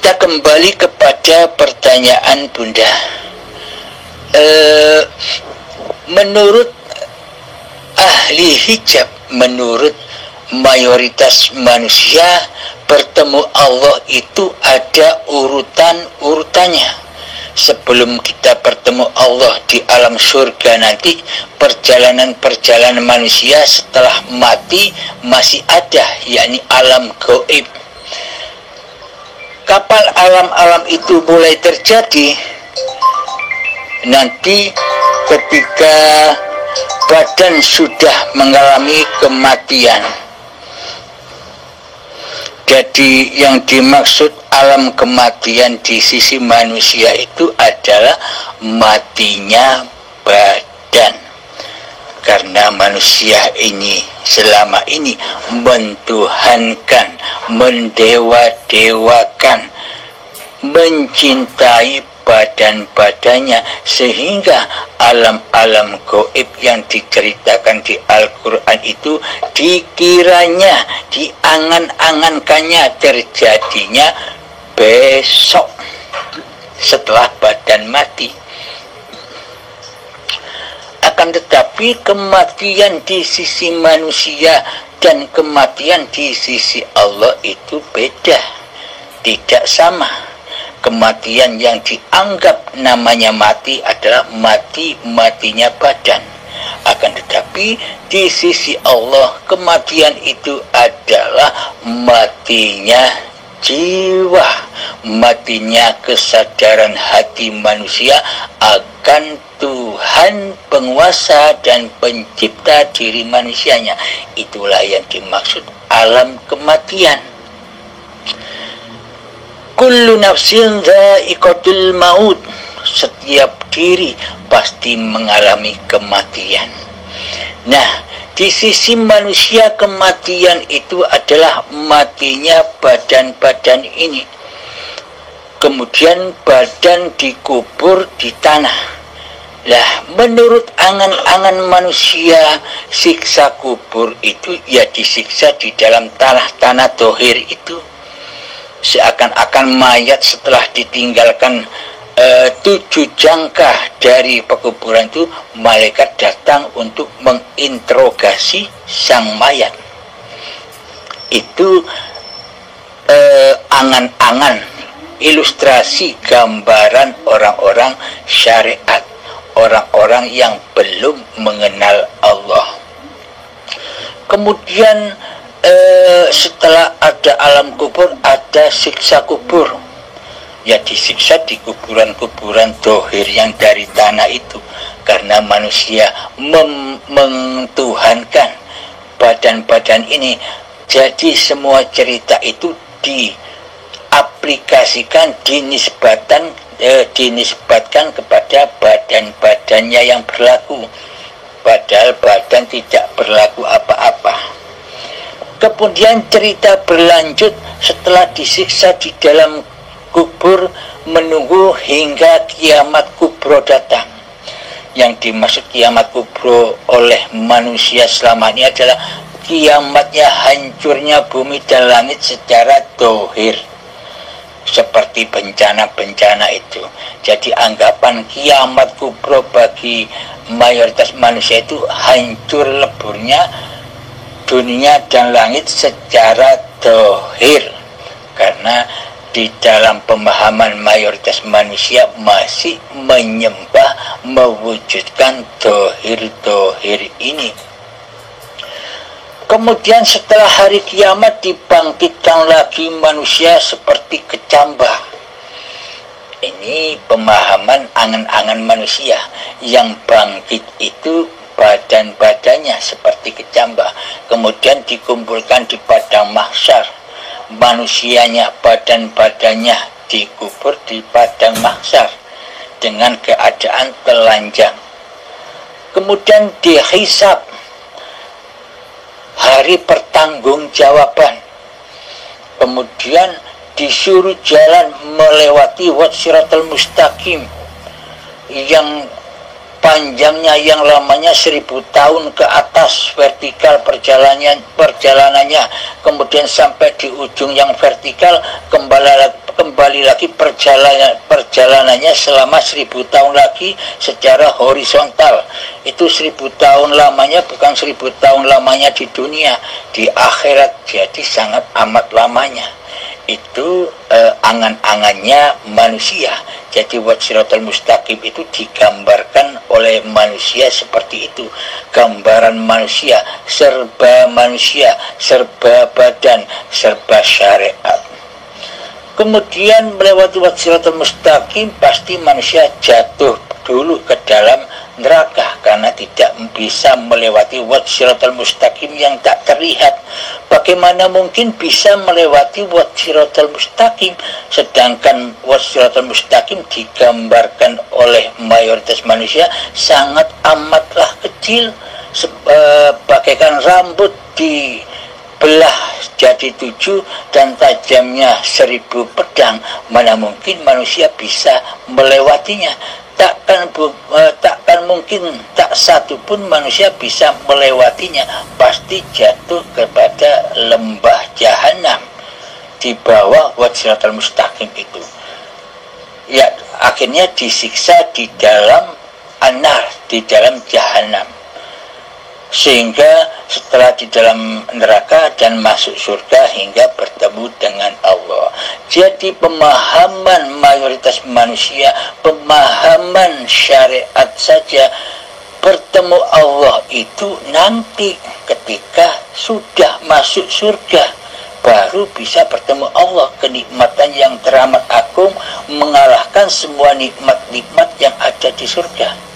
kita kembali kepada pertanyaan Bunda. Menurut ahli hijab, menurut mayoritas manusia, bertemu Allah itu ada urutannya. Sebelum kita bertemu Allah di alam surga nanti, perjalanan manusia setelah mati masih ada, yakni alam gaib. Kapan alam-alam itu mulai terjadi? Nanti ketika badan sudah mengalami kematian. Jadi yang dimaksud alam kematian di sisi manusia itu adalah matinya badan. Karena manusia ini selama ini mentuhankan, mendewa-dewakan, mencintai badan-badannya, sehingga alam-alam gaib yang diceritakan di Al-Quran itu dikiranya, diangan-angankannya terjadinya besok setelah badan mati. Akan tetapi kematian di sisi manusia dan kematian di sisi Allah itu beda, tidak sama. Kematian yang dianggap namanya mati adalah matinya badan. Akan tetapi di sisi Allah kematian itu adalah matinya jiwa, matinya kesadaran hati manusia akan Tuhan penguasa dan pencipta diri manusianya. Itulah yang dimaksud alam kematian. Kullu nafsin dha'iqatul maut. Setiap diri pasti mengalami kematian. Nah, di sisi manusia kematian itu adalah matinya badan-badan ini. Kemudian badan dikubur di tanah. Lah, menurut angan-angan manusia, siksa kubur itu ya disiksa di dalam tanah dohir itu. Seakan-akan mayat setelah ditinggalkan 7 jangkah dari pekuburan itu, malaikat datang untuk menginterogasi sang mayat. Itu angan-angan, ilustrasi gambaran orang-orang syariat, orang-orang yang belum mengenal Allah. Kemudian setelah ada alam kubur, ada siksa kubur. Ya disiksa di kuburan-kuburan dohir yang dari tanah itu. Karena manusia mentuhankan badan-badan ini. Jadi semua cerita itu diaplikasikan, dinisbatkan kepada badan-badannya yang berlaku. Padahal badan tidak berlaku apa-apa. Kemudian cerita berlanjut setelah disiksa di dalam kubur, menunggu hingga kiamat kubro datang. Yang dimaksud kiamat kubro oleh manusia selama ini adalah kiamatnya hancurnya bumi dan langit secara dohir, seperti bencana-bencana itu. Jadi anggapan kiamat kubro bagi mayoritas manusia itu hancur leburnya dunia dan langit secara dohir. Karena di dalam pemahaman mayoritas manusia masih menyembah, mewujudkan dohir-dohir ini. Kemudian setelah hari kiamat dibangkitkan lagi manusia seperti kecambah. Ini pemahaman angan-angan manusia. Yang bangkit itu badan-badannya seperti kecambah, kemudian dikumpulkan di padang mahsyar. Manusianya, badan-badannya dikubur di padang mahsyar dengan keadaan telanjang. Kemudian dihisab, hari pertanggungjawaban. Kemudian disuruh jalan melewati siratal mustaqim yang panjangnya, yang lamanya 1000 tahun ke atas vertikal perjalanannya, kemudian sampai di ujung yang vertikal kembali lagi perjalanannya selama 1000 tahun lagi secara horizontal. Itu 1000 tahun lamanya bukan 1000 tahun lamanya di dunia, di akhirat, jadi sangat amat lamanya. Itu angan-angannya manusia. Jadi Siratal Mustaqim itu digambarkan oleh manusia seperti itu. Gambaran manusia, serba badan, serba syariat. Kemudian melewati Siratal Mustaqim pasti manusia jatuh dulu ke dalam neraka karena tidak bisa melewati Siratal Mustaqim yang tak terlihat. Bagaimana mungkin bisa melewati Siratal Mustaqim sedangkan Siratal Mustaqim digambarkan oleh mayoritas manusia sangat amatlah kecil, bagaikan rambut dibelah jadi 7 dan tajamnya 1000 pedang. Mana mungkin manusia bisa melewatinya? Takkan mungkin tak satu pun manusia bisa melewatinya. Pasti jatuh kepada lembah jahanam di bawah Siratal Mustaqim itu. Ya, akhirnya disiksa di dalam anar, di dalam jahanam. Sehingga setelah di dalam neraka dan masuk surga hingga bertemu dengan Allah. Jadi pemahaman mayoritas manusia, pemahaman syariat saja, bertemu Allah itu nanti ketika sudah masuk surga baru bisa bertemu Allah. Kenikmatan yang teramat agung mengalahkan semua nikmat-nikmat yang ada di surga.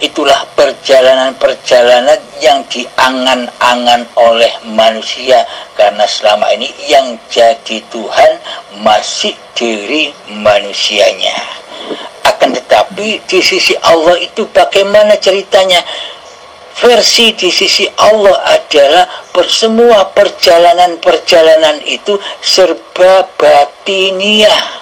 Itulah perjalanan-perjalanan yang diangan-angan oleh manusia, karena selama ini yang jadi Tuhan masih diri manusianya. Akan tetapi di sisi Allah itu bagaimana ceritanya? Versi di sisi Allah adalah semua perjalanan-perjalanan itu serba batiniah,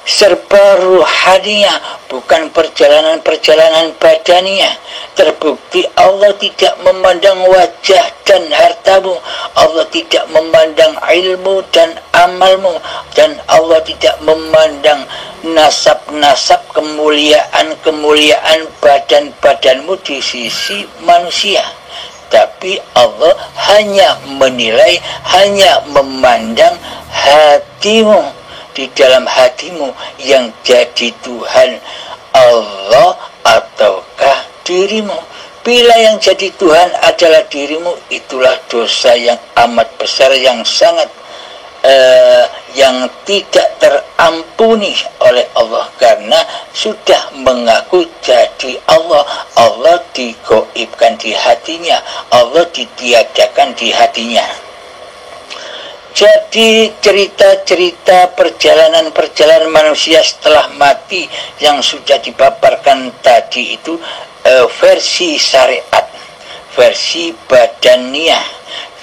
serba ruhaniah, bukan perjalanan-perjalanan badaniah. Terbukti Allah tidak memandang wajah dan hartamu, Allah tidak memandang ilmu dan amalmu, dan Allah tidak memandang nasab-nasab kemuliaan badan-badanmu di sisi manusia. Tapi Allah hanya menilai, hanya memandang hatimu. Di dalam hatimu yang jadi Tuhan Allah ataukah dirimu? Bila yang jadi Tuhan adalah dirimu, itulah dosa yang amat besar, yang sangat yang tidak terampuni oleh Allah, karena sudah mengaku jadi Allah. Allah digoibkan di hatinya, Allah ditiadakan di hatinya. Jadi cerita-cerita perjalanan manusia setelah mati yang sudah dipaparkan tadi itu versi syariat, versi badaniah,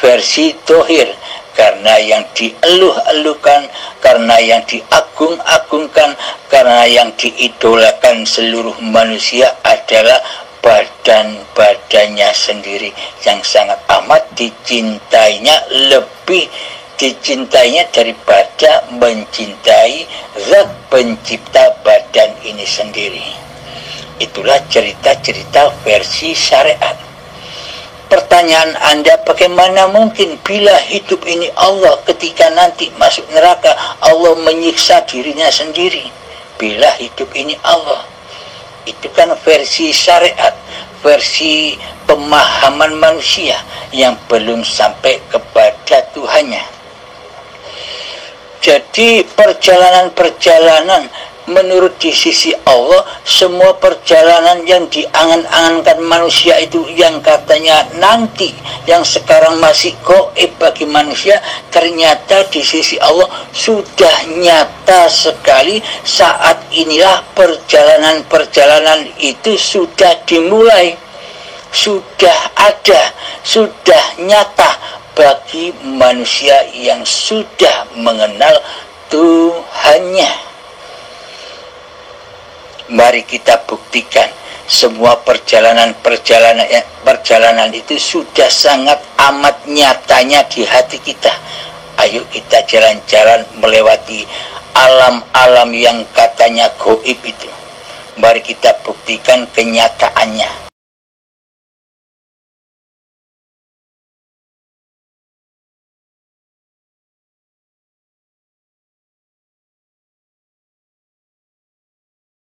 versi dohir. Karena yang dieluh-elukan, karena yang diagung-agungkan, karena yang diidolakan seluruh manusia adalah badan-badannya sendiri yang sangat amat dicintainya, lebih dicintainya daripada mencintai zat pencipta badan ini sendiri. Itulah cerita-cerita versi syariat. Pertanyaan Anda, bagaimana mungkin bila hidup ini Allah, ketika nanti masuk neraka Allah menyiksa dirinya sendiri? Bila hidup ini Allah, itu kan versi syariat, versi pemahaman manusia yang belum sampai kepada Tuhannya. Jadi perjalanan-perjalanan menurut di sisi Allah, semua perjalanan yang diangan-angankan manusia itu yang katanya nanti, yang sekarang masih gaib bagi manusia, ternyata di sisi Allah sudah nyata sekali. Saat inilah perjalanan-perjalanan itu sudah dimulai, sudah ada, sudah nyata bagi manusia yang sudah mengenal Tuhannya. Mari kita buktikan semua perjalanan itu sudah sangat amat nyatanya di hati kita. Ayo kita jalan-jalan melewati alam-alam yang katanya goib itu, mari kita buktikan kenyataannya.